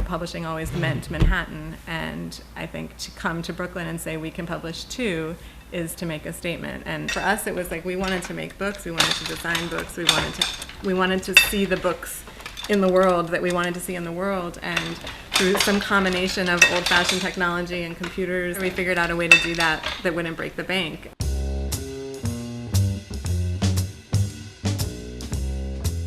publishing always meant Manhattan, and I think to come to Brooklyn and say we can publish too is to make a statement. And for us, it was like we wanted to make books, we wanted to design books, we wanted to see the books in the world that we wanted to see in the world, and through some combination of old-fashioned technology and computers, we figured out a way to do that that wouldn't break the bank.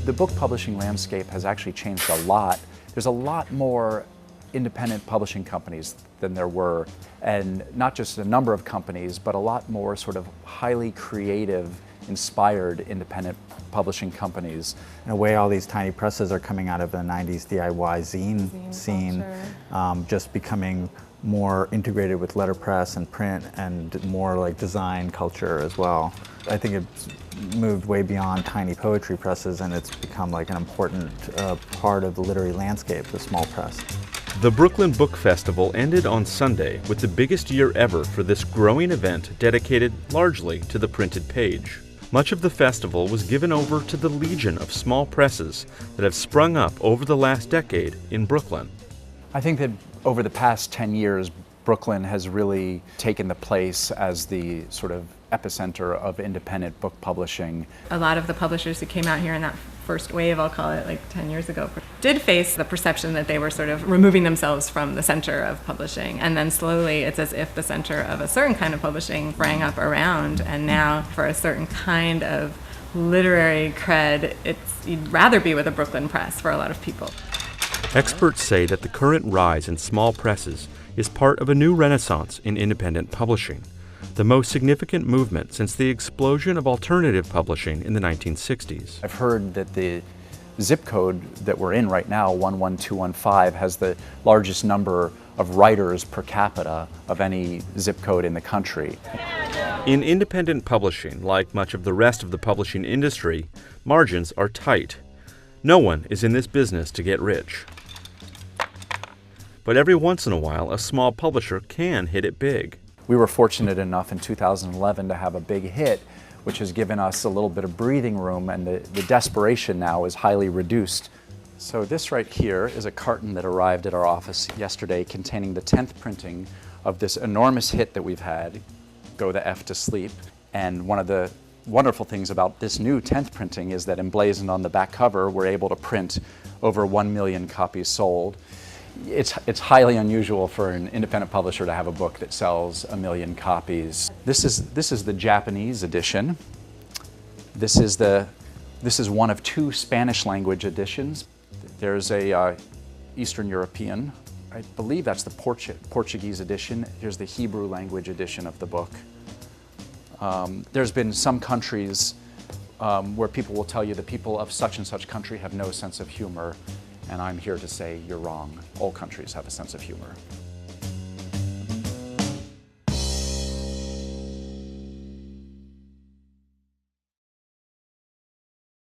The book publishing landscape has actually changed a lot. There's a lot more independent publishing companies than there were, and not just a number of companies, but a lot more sort of highly creative, inspired independent publishing companies. In a way, all these tiny presses are coming out of the 90s DIY zine scene, just becoming more integrated with letterpress and print and more like design culture as well. I think it's moved way beyond tiny poetry presses, and it's become like an important part of the literary landscape, the small press. The Brooklyn Book Festival ended on Sunday with the biggest year ever for this growing event dedicated largely to the printed page. Much of the festival was given over to the legion of small presses that have sprung up over the last decade in Brooklyn. I think that over the past 10 years, Brooklyn has really taken the place as the sort of epicenter of independent book publishing. A lot of the publishers who came out here in that first wave, I'll call it, like 10 years ago, did face the perception that they were sort of removing themselves from the center of publishing. And then slowly it's as if the center of a certain kind of publishing sprang up around, and now for a certain kind of literary cred, you'd rather be with a Brooklyn press for a lot of people. Experts say that the current rise in small presses is part of a new renaissance in independent publishing, the most significant movement since the explosion of alternative publishing in the 1960s. I've heard that the zip code that we're in right now, 11215, has the largest number of writers per capita of any zip code in the country. In independent publishing, like much of the rest of the publishing industry, margins are tight. No one is in this business to get rich. But every once in a while, a small publisher can hit it big. We were fortunate enough in 2011 to have a big hit, which has given us a little bit of breathing room, and the desperation now is highly reduced. So this right here is a carton that arrived at our office yesterday containing the 10th printing of this enormous hit that we've had, Go the F to Sleep. And one of the wonderful things about this new 10th printing is that emblazoned on the back cover, we're able to print over 1 million copies sold. It's highly unusual for an independent publisher to have a book that sells 1 million copies. This is the Japanese edition. This is one of 2 Spanish language editions. There's a Eastern European, I believe that's the Portuguese edition. Here's the Hebrew language edition of the book. There's been some countries where people will tell you the people of such and such country have no sense of humor. And I'm here to say you're wrong. All countries have a sense of humor.